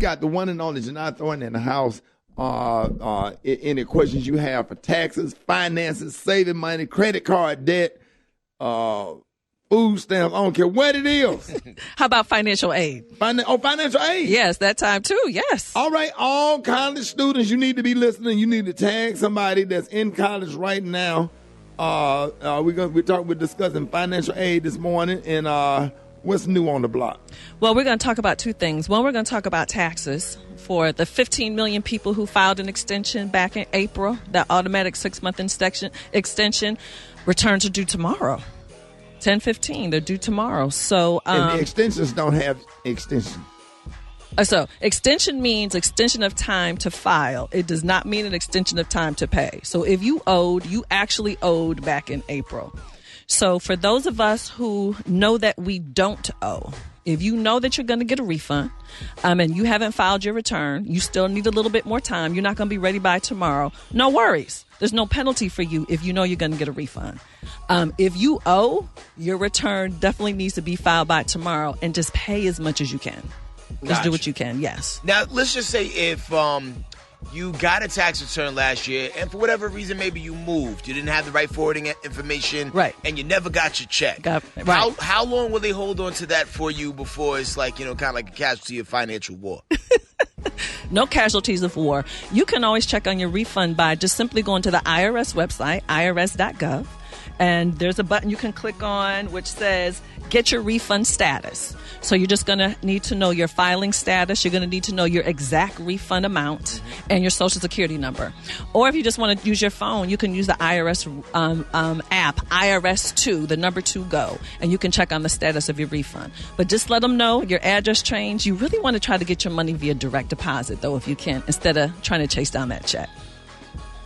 got the one and only Jini Thornton in the house. Any questions you have for taxes, finances, saving money, credit card debt, food stamps, I don't care what it is. How about financial aid? Financial aid. Yes, that time too, yes. All right, all college students, you need to be listening. You need to tag somebody that's in college right now. We're discussing financial aid this morning, and what's new on the block? Well, we're going to talk about two things. One, we're going to talk about taxes for the 15 million people who filed an extension back in April. That automatic 6-month extension returns are due tomorrow. 10/15, they're due tomorrow. So, and the extensions don't have extension. So extension means extension of time to file. It does not mean an extension of time to pay. So if you actually owed back in April. So for those of us who know that we don't owe, if you know that you're going to get a refund and you haven't filed your return, you still need a little bit more time. You're not going to be ready by tomorrow. No worries. There's no penalty for you if you know you're going to get a refund. If you owe, your return definitely needs to be filed by tomorrow, and just pay as much as you can. Just do what you can, yes. Now, let's just say if you got a tax return last year and for whatever reason maybe you moved, you didn't have the right forwarding information, right, and you never got your check. Right. How long will they hold on to that for you before it's like, kind of like a casualty of financial war? No casualties of war. You can always check on your refund by just simply going to the IRS website, irs.gov, and there's a button you can click on which says get your refund status. So you're just going to need to know your filing status. You're going to need to know your exact refund amount and your social security number. Or if you just want to use your phone, you can use the IRS app, IRS2, the number 2 go, and you can check on the status of your refund. But just let them know your address changed. You really want to try to get your money via direct deposit, though, if you can, instead of trying to chase down that check.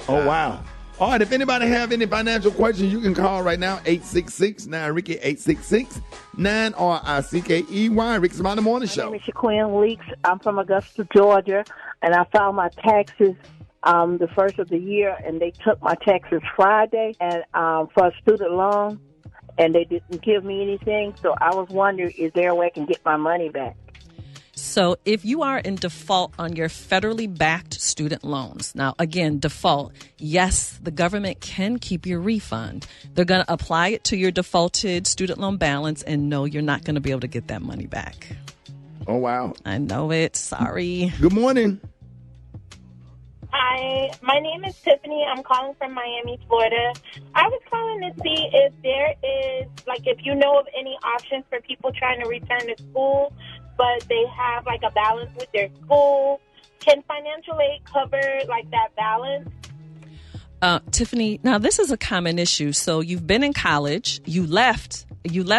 Oh, wow. All right, if anybody have any financial questions, you can call right now, 866-9-RICKY, 866-9-RICKEY, Rickey Smiley Morning Show. My name is Shaquille Leaks. I'm from Augusta, Georgia, and I filed my taxes the first of the year, and they took my taxes Friday and for a student loan, and they didn't give me anything, so I was wondering, is there a way I can get my money back? So if you are in default on your federally backed student loans, now again, default, yes, the government can keep your refund. They're going to apply it to your defaulted student loan balance, and no, you're not going to be able to get that money back. Oh, wow. I know it. Sorry. Good morning. Hi, my name is Tiffany. I'm calling from Miami, Florida. I was calling to see if there is, if you know of any options for people trying to return to school, but they have a balance with their school. Can financial aid cover that balance? Tiffany, now this is a common issue. So you've been in college, you left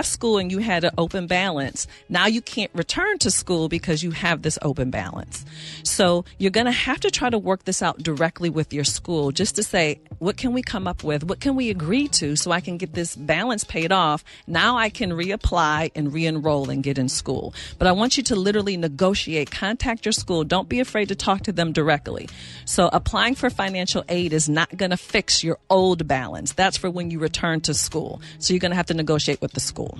school and you had an open balance. Now you can't return to school because you have this open balance. So you're going to have to try to work this out directly with your school just to say, what can we come up with? What can we agree to so I can get this balance paid off? Now I can reapply and re-enroll and get in school. But I want you to literally negotiate, contact your school. Don't be afraid to talk to them directly. So applying for financial aid is not going to fix your old balance. That's for when you return to school. So you're going to have to negotiate with the school.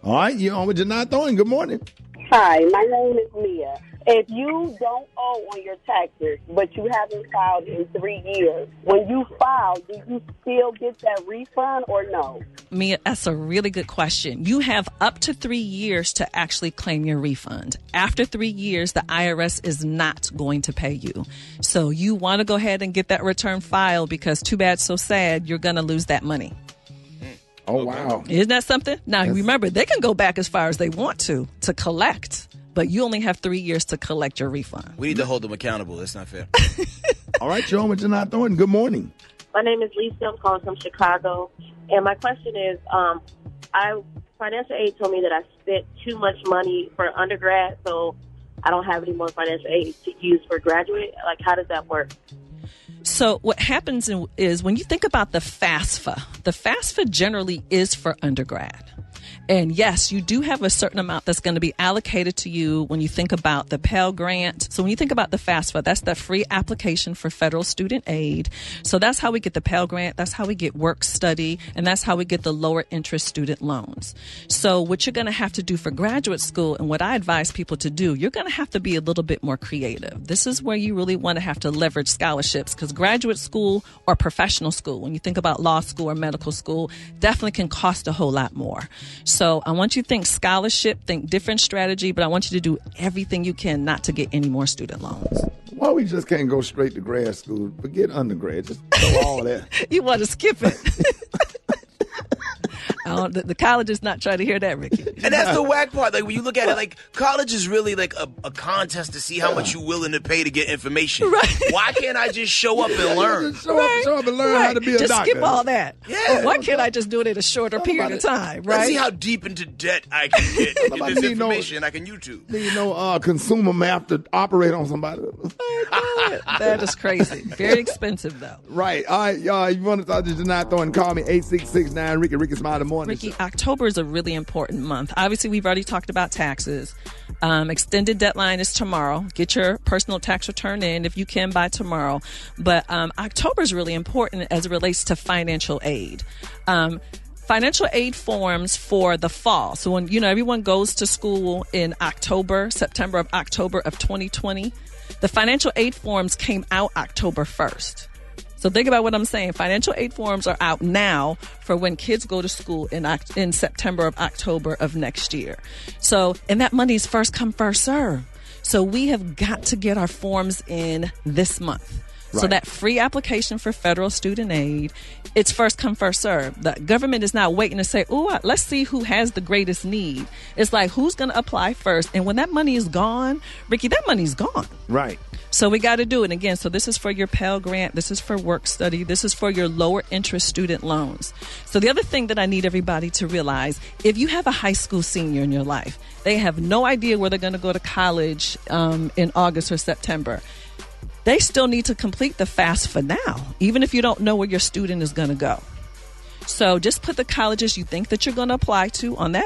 All right, you're on with Jini Thornton. Good morning. Hi, my name is Mia. If you don't owe on your taxes, but you haven't filed in 3 years, when you file, do you still get that refund or no? Mia, that's a really good question. You have up to 3 years to actually claim your refund. After 3 years, the IRS is not going to pay you. So you want to go ahead and get that return filed because too bad, so sad, you're going to lose that money. Oh, wow. Isn't that something? Now, remember, they can go back as far as they want to collect, but you only have 3 years to collect your refund. We need to hold them accountable. That's not fair. All right, you're on with Jini Thornton. Good morning. My name is Lisa. I'm calling from Chicago. And my question is, financial aid told me that I spent too much money for undergrad, so I don't have any more financial aid to use for graduate. How does that work? So what happens is when you think about the FAFSA generally is for undergrad. And yes, you do have a certain amount that's going to be allocated to you when you think about the Pell Grant. So when you think about the FAFSA, that's the free application for federal student aid. So that's how we get the Pell Grant. That's how we get work study. And that's how we get the lower interest student loans. So what you're going to have to do for graduate school, and what I advise people to do, you're going to have to be a little bit more creative. This is where you really want to have to leverage scholarships, because graduate school or professional school, when you think about law school or medical school, definitely can cost a whole lot more. So I want you to think scholarship, think different strategy, but I want you to do everything you can not to get any more student loans. Why we just can't go straight to grad school? Forget undergrad. Just throw all that. You want to skip it. The college is not trying to hear that, Ricky. And that's the whack part. Like, when you look at it, like, college is really like a contest to see how much you're willing to pay to get information. Right. Why can't I just show up and learn? Just show up and learn how to be a just doctor. Skip all that. Yeah. Why can't I just do it in a shorter period of time, right? Let's see how deep into debt I can get this information I can YouTube. Need consumer math to operate on somebody. That is crazy. Very expensive, though. Right. All right, y'all. You want to talk to Jini Thornton? Call me 866-9 Ricky. Ricky Smiley Morning. Ricky, October is a really important month. Obviously, we've already talked about taxes. Extended deadline is tomorrow. Get your personal tax return in if you can by tomorrow. But October is really important as it relates to financial aid. Financial aid forms for the fall. So when everyone goes to school in September of October of 2020, the financial aid forms came out October 1st. So think about what I'm saying. Financial aid forms are out now for when kids go to school in September of October of next year. So, and that money is first come, first serve. So we have got to get our forms in this month. Right. So that free application for federal student aid, it's first come, first serve. The government is not waiting to say, let's see who has the greatest need. It's like, who's going to apply first? And when that money is gone, Ricky, that money's gone. Right. So we got to do it again. So this is for your Pell Grant. This is for work study. This is for your lower interest student loans. So the other thing that I need everybody to realize, if you have a high school senior in your life, they have no idea where they're going to go to college in August or September. They still need to complete the FAFSA now, even if you don't know where your student is going to go. So just put the colleges you think that you're going to apply to on your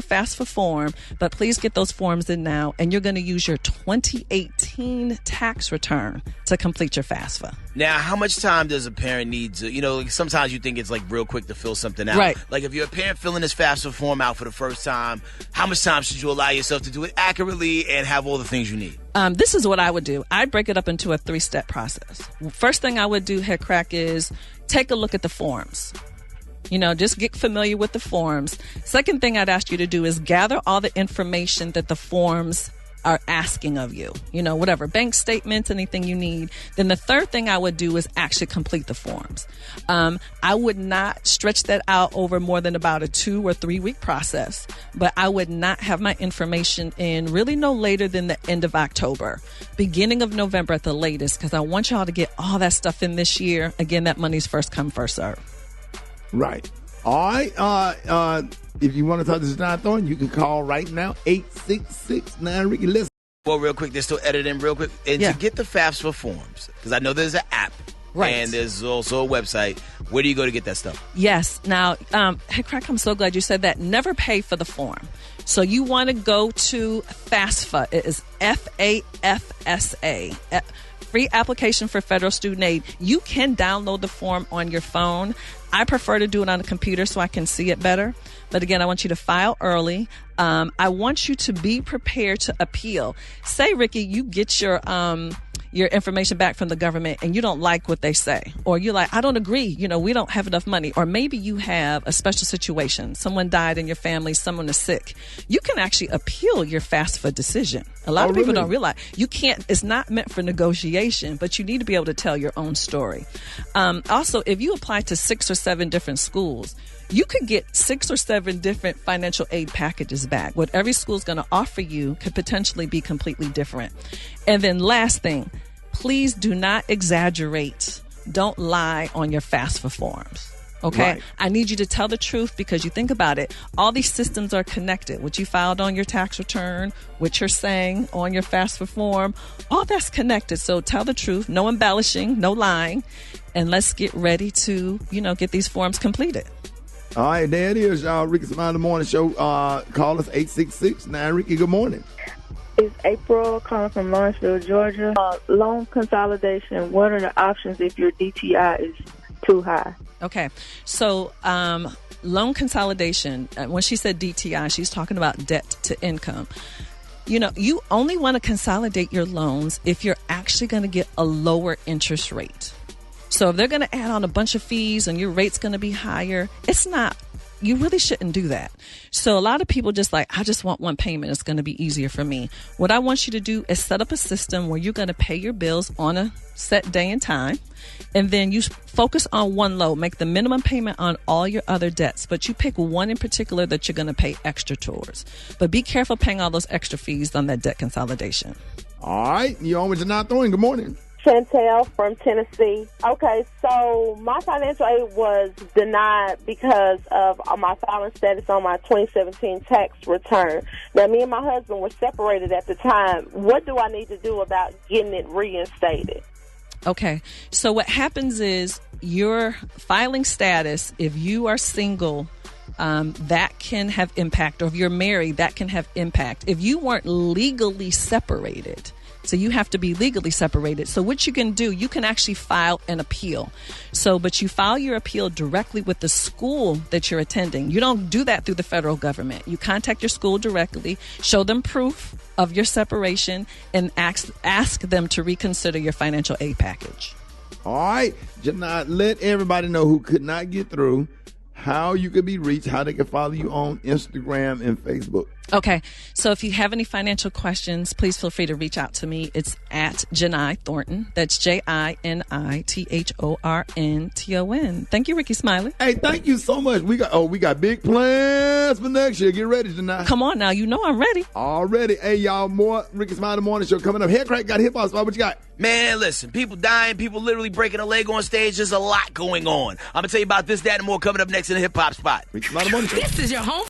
FAFSA form, but please get those forms in now, and you're going to use your 2018 tax return to complete your FAFSA. Now, how much time does a parent need to, sometimes you think it's like real quick to fill something out. Right. Like if you're a parent filling this FAFSA form out for the first time, how much time should you allow yourself to do it accurately and have all the things you need? This is what I would do. I'd break it up into a 3-step process. First thing I would do, Head Crack, is take a look at the forms. Just get familiar with the forms. Second thing I'd ask you to do is gather all the information that the forms are asking of you. Whatever, bank statements, anything you need. Then the third thing I would do is actually complete the forms. I would not stretch that out over more than about a 2 or 3 week process, but I would not have my information in really no later than the end of October, beginning of November at the latest, because I want y'all to get all that stuff in this year. Again, that money's first come, first serve. Right. All right. If you want to talk to Jini Thornton, you can call right now, 866-9 Ricky. Listen. Well, real quick, they're still editing real quick. And Yeah. to get the FAFSA forms, because I know there's an app. Right. And there's also a website. Where do you go to get that stuff? Yes. Now, Hey, Crack, I'm so glad you said that. Never pay for the form. So you want to go to FAFSA. It is FAFSA. Free application for federal student aid. You can download the form on your phone. I prefer to do it on a computer so I can see it better. But again, I want you to file early. I want you to be prepared to appeal. Say, Ricky, you get your information back from the government and you don't like what they say, or you're like, I don't agree, we don't have enough money, or maybe you have a special situation, someone died in your family, someone is sick. You can actually appeal your FAFSA decision. A lot of people don't realize you can't. It's not meant for negotiation, but you need to be able to tell your own story. Also, if you apply to 6 or 7 different schools, you could get 6 or 7 different financial aid packages back. What every school is going to offer you could potentially be completely different. And then last thing, please do not exaggerate. Don't lie on your FAFSA forms. Okay. Right. I need you to tell the truth, because you think about it, all these systems are connected. What you filed on your tax return, what you're saying on your FAFSA form, all that's connected. So tell the truth, no embellishing, no lying, and let's get ready to, get these forms completed. All right, there it is, y'all. Rickey Smiley Morning Show. Call us 866-9 Rickey. Good morning. It's April calling from Lawrenceville, Georgia. Loan consolidation. What are the options if your DTI is too high? Okay, so loan consolidation, when she said DTI, she's talking about debt to income. You know, you only want to consolidate your loans if you're actually going to get a lower interest rate. So if they're going to add on a bunch of fees and your rate's going to be higher, it's not. You really shouldn't do that. So a lot of people just like, I just want one payment. It's going to be easier for me. What I want you to do is set up a system where you're going to pay your bills on a set day and time. And then you focus on one loan, make the minimum payment on all your other debts, but you pick one in particular that you're going to pay extra towards. But be careful paying all those extra fees on that debt consolidation. All right. You're on with Jini Thornton. Good morning. Chantel from Tennessee. Okay, so my financial aid was denied because of my filing status on my 2017 tax return. Now, me and my husband were separated at the time. What do I need to do about getting it reinstated? Okay, so what happens is your filing status, if you are single, that can have impact, or if you're married, that can have impact. If you weren't legally separated, so you have to be legally separated. So what you can do, you can actually file an appeal. But you file your appeal directly with the school that you're attending. You don't do that through the federal government. You contact your school directly, show them proof of your separation, and ask them to reconsider your financial aid package. All right. Jini, let everybody know who could not get through how you could be reached, how they can follow you on Instagram and Facebook. Okay, so if you have any financial questions, please feel free to reach out to me. It's at Jini Thornton. That's JiniThornton. Thank you, Rickey Smiley. Hey, thank you so much. We got big plans for next year. Get ready tonight. Come on now, you know I'm ready. Already. Hey, y'all, more Rickey Smiley Morning Show coming up. Hair Crack got hip hop spot. What you got? Man, listen, people dying, people literally breaking a leg on stage. There's a lot going on. I'm going to tell you about this, that, and more coming up next in the hip hop spot. Rickey Smiley Morning Show. This is your home.